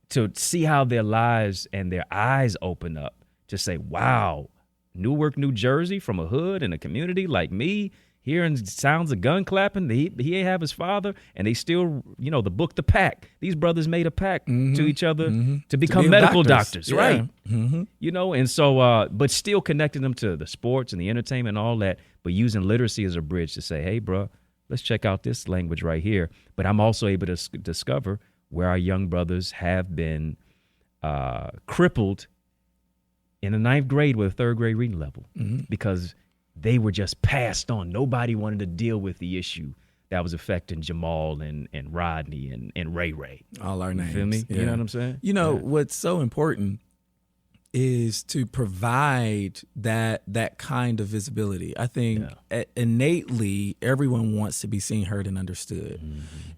to see how their lives and their eyes open up to say, wow, Newark, New Jersey, from a hood and a community like me, hearing sounds of gun clapping. He ain't have his father, and they still, the book, The Pact. These brothers made a pact to each other to become medical doctors, Yeah. right? And so, but still connecting them to the sports and the entertainment and all that, but using literacy as a bridge to say, hey, bro, let's check out this language right here. But I'm also able to discover where our young brothers have been crippled in the 9th grade with a 3rd grade reading level because they were just passed on. Nobody wanted to deal with the issue that was affecting Jamal and Rodney and Ray Ray. All our names. You feel me? Yeah. You know what I'm saying? What's so important is to provide that kind of visibility. I think innately everyone wants to be seen, heard, and understood.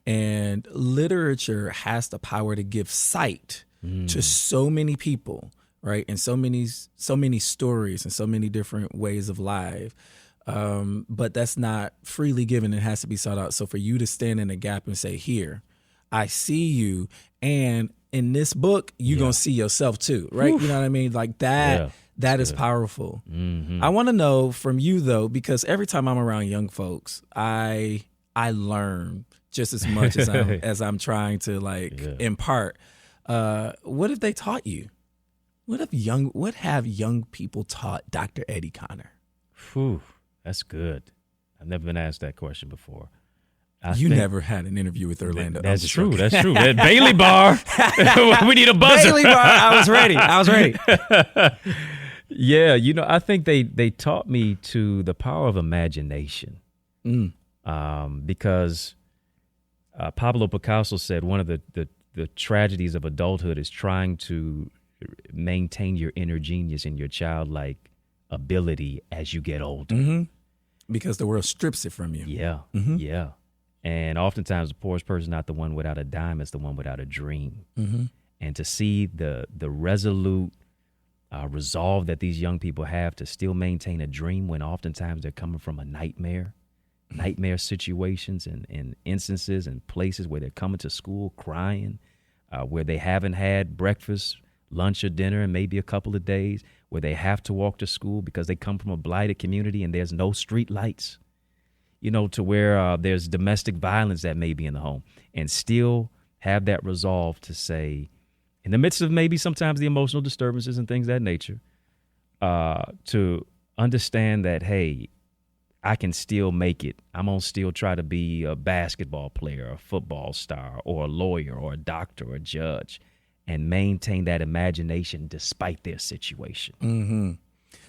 And literature has the power to give sight to so many people, right? And so many stories and so many different ways of life. But that's not freely given. It has to be sought out. So for you to stand in a gap and say, here, I see you, and in this book, you're going to see yourself too, right? You know what I mean? Like that is powerful. I want to know from you, though, because every time I'm around young folks, I learn just as much as I'm trying to impart. What have they taught you? What have young people taught Dr. Eddie Connor? Whew, that's good. I've never been asked that question before. You never had an interview with Orlando. That's true. That's true. That Bailey bar. We need a buzzer. Bailey bar. I was ready. Yeah, I think they taught me to the power of imagination. Because Pablo Picasso said one of the tragedies of adulthood is trying to maintain your inner genius and your childlike ability as you get older. Because the world strips it from you. Yeah, yeah. And oftentimes the poorest person, not the one without a dime, is the one without a dream. And to see the resolute resolve that these young people have to still maintain a dream when oftentimes they're coming from a nightmare situations and instances and places where they're coming to school crying, where they haven't had breakfast, lunch, or dinner in maybe a couple of days, where they have to walk to school because they come from a blighted community and there's no street lights. To where there's domestic violence that may be in the home, and still have that resolve to say, in the midst of maybe sometimes the emotional disturbances and things of that nature, to understand that, hey, I can still make it. I'm going to still try to be a basketball player, a football star, or a lawyer, or a doctor, or a judge, and maintain that imagination despite their situation.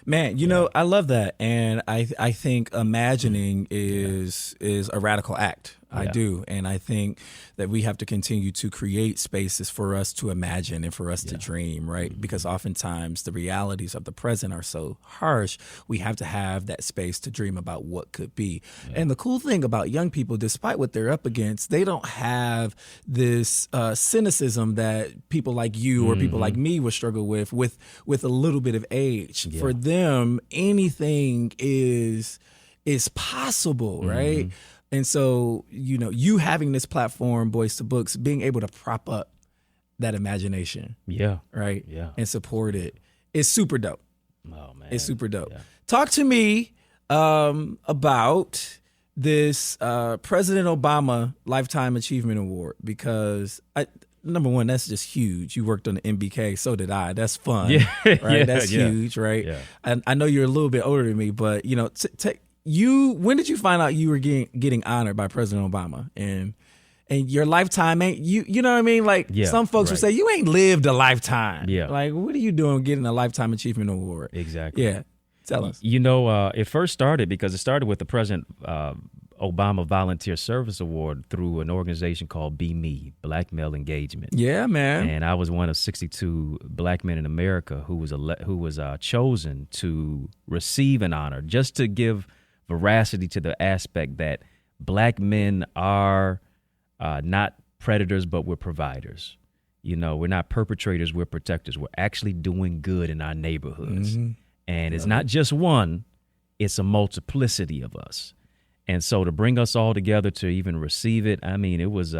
Man, I love that. And I think imagining is a radical act. I do. And I think that we have to continue to create spaces for us to imagine and for us to dream, right? Because oftentimes the realities of the present are so harsh, we have to have that space to dream about what could be. And the cool thing about young people, despite what they're up against, they don't have this cynicism that people like you or people like me would struggle with a little bit of age. For them, anything is possible, right? And so, you having this platform, Boys to Books, being able to prop up that imagination, right, and support it is super dope. Oh man, it's super dope. Talk to me about this President Obama Lifetime Achievement Award, because number one, that's just huge. You worked on the MBK, so did I. That's fun, right? That's huge, right? Yeah. I know you're a little bit older than me, but when did you find out you were getting honored by President Obama, and your lifetime ain't you know what I mean? Like some folks would say you ain't lived a lifetime. Yeah. Like, what are you doing getting a Lifetime Achievement Award? Exactly. Yeah. Tell us. It first started because it started with the President Obama Volunteer Service Award through an organization called Be Me, Black Male Engagement. Yeah, man. And I was one of 62 black men in America who was chosen to receive an honor, just to give veracity to the aspect that black men are not predators, but we're providers. We're not perpetrators, we're protectors. We're actually doing good in our neighborhoods. And it's not just one, it's a multiplicity of us. And so to bring us all together to even receive it, I mean, it was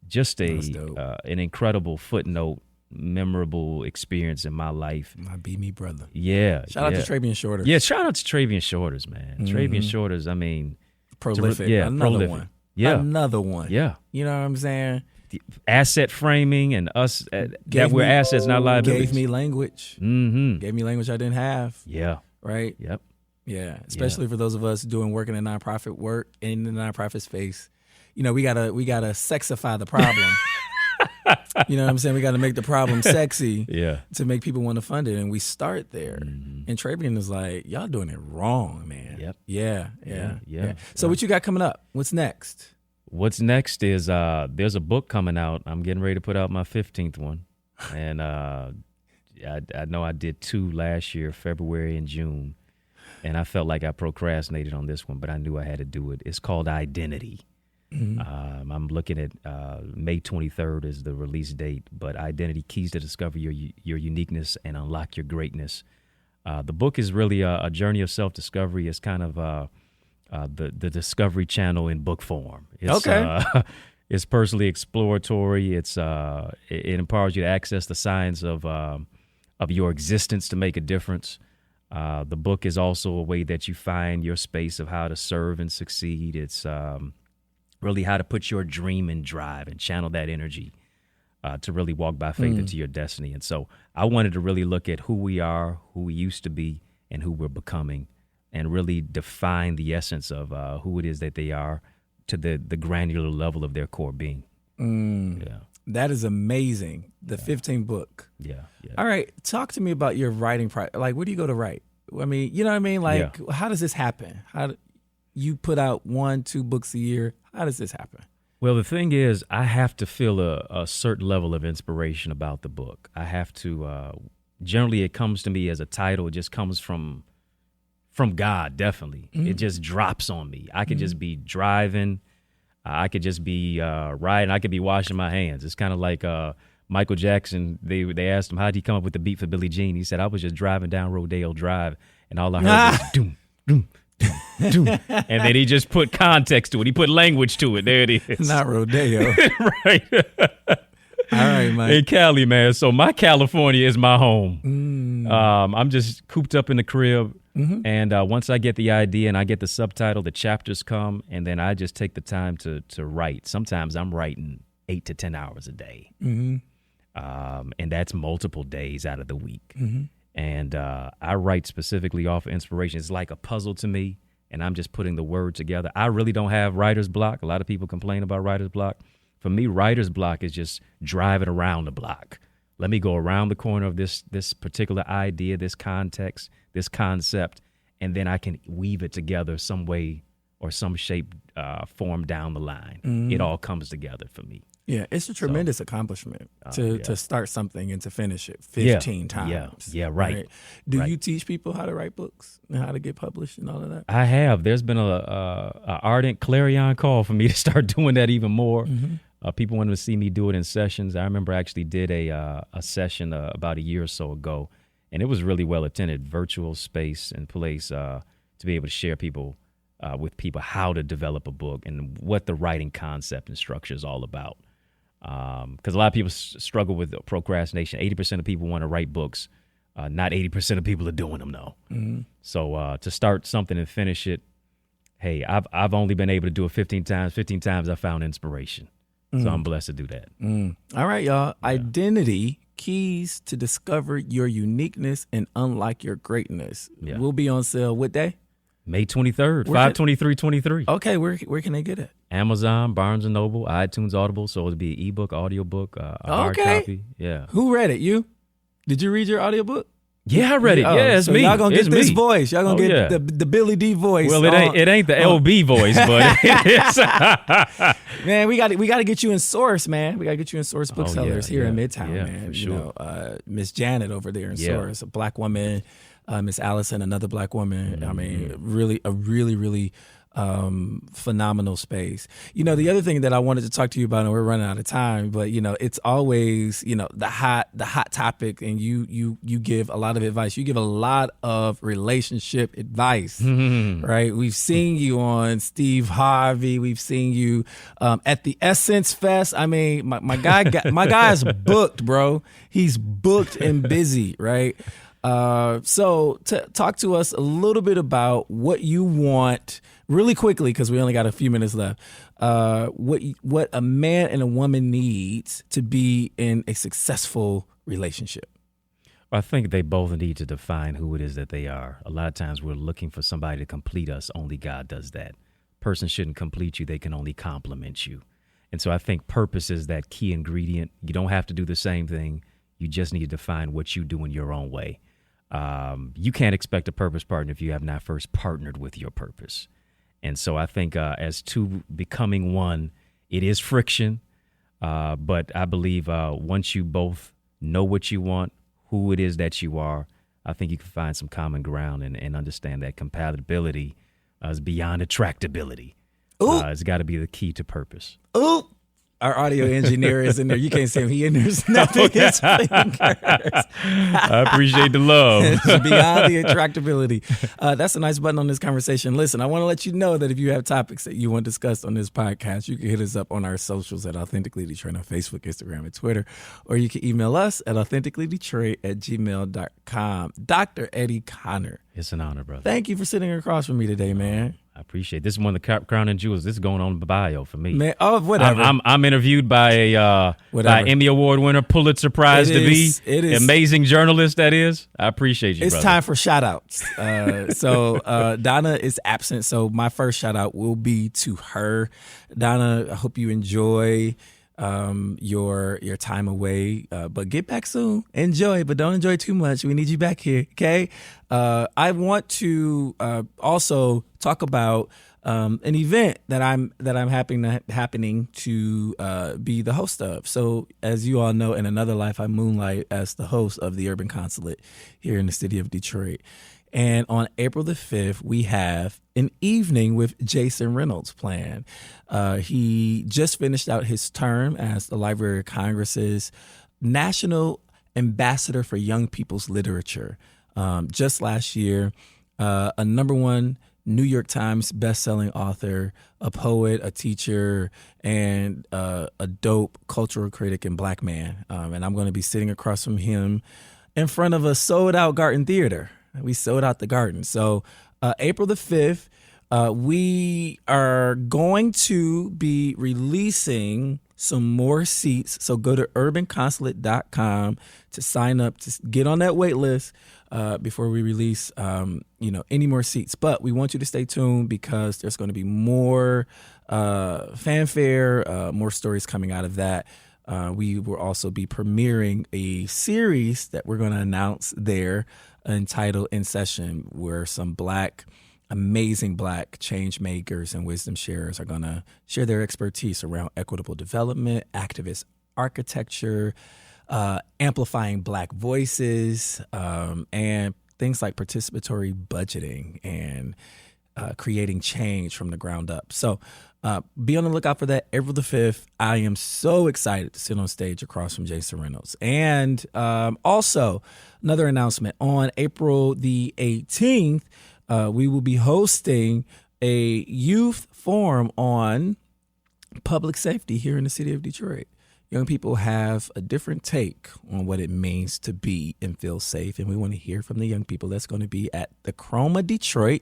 just an incredible footnote memorable experience in my life. My be me brother. Yeah. Shout out to Travian Shorter. Yeah, shout out to Travian Shorters, man. Travian Shorters, I mean. Prolific. Another prolific. one. Yeah. Another one. Yeah. You know what I'm saying? The asset framing and us, that we're assets, not liabilities. Gave me language. Mm-hmm. Gave me language I didn't have. Yeah. Right? Yep. Yeah. Especially for those of us work in the nonprofit work, in the nonprofit space. You know, we gotta sexify the problem. You know what I'm saying? We got to make the problem sexy to make people want to fund it. And we start there. Mm-hmm. And Travian is like, y'all doing it wrong, man. Yep. Yeah. So what you got coming up? What's next? What's next is there's a book coming out. I'm getting ready to put out my 15th one. And I know I did 2 last year, February and June. And I felt like I procrastinated on this one, but I knew I had to do it. It's called Identity. Mm-hmm. I'm looking at May 23rd is the release date, but Identity: Keys to Discover Your Uniqueness and Unlock Your Greatness. The book is really a journey of self-discovery. It's kind of the Discovery Channel in book form. It's, it's personally exploratory. It empowers you to access the science of your existence to make a difference. The book is also a way that you find your space of how to serve and succeed. It's really how to put your dream in drive and channel that energy to really walk by faith into your destiny. And so I wanted to really look at who we are, who we used to be, and who we're becoming, and really define the essence of who it is that they are to the granular level of their core being. Yeah. That is amazing. The 15th book. Yeah. All right. Talk to me about your writing process. Like, where do you go to write? I mean, you know what I mean? Like, how does this happen? You put out 1-2 books a year. How does this happen? Well, the thing is, I have to feel a certain level of inspiration about the book. I have to, generally it comes to me as a title. It just comes from God, definitely. Mm-hmm. It just drops on me. I could just be driving. I could just be riding. I could be washing my hands. It's kind of like Michael Jackson. They asked him, how did he come up with the beat for Billie Jean? He said, I was just driving down Rodeo Drive, and all I heard was doom, doom, doom, doom. And then he just put context to it. He put language to it. There it is. Not Rodeo. Right. All right, Mike. In Cali, man. So my California is my home. I'm just cooped up in the crib. Mm-hmm. And once I get the idea and I get the subtitle, the chapters come, and then I just take the time to write. Sometimes I'm writing 8 to 10 hours a day. Mm-hmm. And that's multiple days out of the week. Mm-hmm. And I write specifically off of inspiration. It's like a puzzle to me, and I'm just putting the word together. I really don't have writer's block. A lot of people complain about writer's block. For me, writer's block is just driving around the block. Let me go around the corner of this particular idea, this context, this concept, and then I can weave it together some way or some shape, form down the line. Mm-hmm. It all comes together for me. Yeah, it's a tremendous accomplishment to start something and to finish it 15 times. Yeah, right. Do you teach people how to write books and how to get published and all of that? I have. There's been a ardent clarion call for me to start doing that even more. Mm-hmm. People wanted to see me do it in sessions. I remember I actually did a session about a year or so ago, and it was really well attended, virtual space and place to be able to share with people how to develop a book and what the writing concept and structure is all about. Because a lot of people struggle with procrastination. 80% of people want to write books. Not 80% of people are doing them, though. Mm-hmm. So to start something and finish it, hey, I've only been able to do it 15 times. 15 times I found inspiration. So I'm blessed to do that. All right, y'all. Yeah. Identity: Keys to Discover Your Uniqueness and Unlock Your Greatness. Yeah. We'll be on sale what day? May 23rd, 5/23/23. Okay, where can they get it? Amazon, Barnes & Noble, iTunes, Audible. So it'll be an ebook, audiobook, a hard copy. Yeah. Who read it? You? Did you read your audiobook? Yeah, I read it. Yeah, it's me. Y'all gonna get this me. Voice. Y'all gonna get the Billy D voice. Well, it ain't the LB voice, but it's man, we got to get you in Source, man. We got to get you in Source booksellers here in Midtown, man. For sure. You know, Miss Janet over there in Source, a black woman. Miss Allison, another black woman. Mm-hmm. I mean, really phenomenal space. The other thing that I wanted to talk to you about, and we're running out of time, but it's always the hot topic, and you give a lot of advice. You give a lot of relationship advice, right? We've seen you on Steve Harvey. We've seen you at the Essence Fest. I mean, my guy is booked, bro. He's booked and busy, right? So talk to us a little bit about what you want really quickly, because we only got a few minutes left. What a man and a woman needs to be in a successful relationship. I think they both need to define who it is that they are. A lot of times we're looking for somebody to complete us. Only God does that. Person shouldn't complete you. They can only complement you. And so I think purpose is that key ingredient. You don't have to do the same thing. You just need to define what you do in your own way. You can't expect a purpose partner if you have not first partnered with your purpose. And so I think as two becoming one, it is friction. But I believe once you both know what you want, who it is that you are, I think you can find some common ground and understand that compatibility is beyond attractability. It's got to be the key to purpose. Ooh. Our audio engineer is in there. You can't see him. He in there snapping his fingers. I appreciate the love. It's beyond the attractability. That's a nice button on this conversation. Listen, I want to let you know that if you have topics that you want discussed on this podcast, you can hit us up on our socials at Authentically Detroit on Facebook, Instagram, and Twitter. Or you can email us at authenticallydetroit@gmail.com. Dr. Eddie Connor. It's an honor, brother. Thank you for sitting across from me today, man. I appreciate it. This is one of the crown and jewels. This is going on in the bio for me. Man, whatever. I'm interviewed by a by Emmy Award winner, Pulitzer Prize It is amazing journalist. That is. I appreciate you. It's brother. time for shout outs. So Donna is absent. So my first shout out will be to her. Donna, I hope you enjoy your time away, but get back soon. Enjoy, but don't enjoy too much. We need you back here, okay? I want to also talk about an event that I'm happening to be the host of. So, as you all know, in another life, I moonlight as the host of the Urban Consulate here in the city of Detroit. And on April the 5th, we have an evening with Jason Reynolds planned. He just finished out his term as the Library of Congress's National Ambassador for Young People's Literature. Just last year, a #1 New York Times bestselling author, a poet, a teacher, and a dope cultural critic and Black man. And I'm going to be sitting across from him in front of a sold-out Garden Theater. We sold out the Garden. So April the 5th, we are going to be releasing some more seats. So go to urbanconsulate.com to sign up, to get on that wait list before we release any more seats. But we want you to stay tuned because there's going to be more fanfare, more stories coming out of that. We will also be premiering a series that we're going to announce there entitled In Session, where some amazing Black change makers and wisdom sharers are going to share their expertise around equitable development, activist architecture, amplifying Black voices, and things like participatory budgeting and creating change from the ground up. So be on the lookout for that April the 5th. I am so excited to sit on stage across from Jason Reynolds. And also, another announcement, on April the 18th, we will be hosting a youth forum on public safety here in the city of Detroit. Young people have a different take on what it means to be and feel safe, and we want to hear from the young people. That's going to be at the Chroma Detroit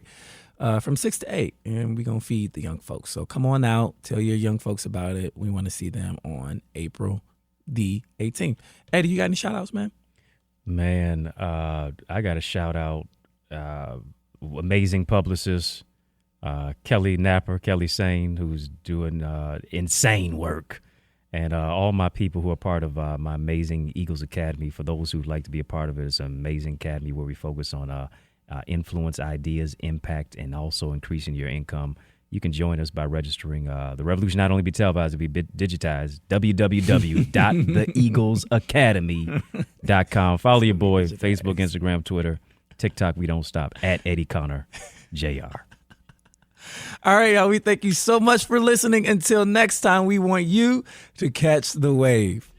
from 6 to 8, and we're going to feed the young folks. So come on out, tell your young folks about it. We want to see them on April the 18th. Eddie, you got any shout-outs, man? Man, I got to shout out amazing publicist, Kelly Sane, who's doing insane work, and all my people who are part of my amazing Eagles Academy. For those who'd like to be a part of it, it's an amazing academy where we focus on influence, ideas, impact, and also increasing your income. You can join us by registering. The revolution not only be televised, it be digitized. www.theeaglesacademy.com. Follow your boy, Facebook, Instagram, Twitter, TikTok. We don't stop at Eddie Connor Jr. All right, y'all. We thank you so much for listening. Until next time, we want you to catch the wave.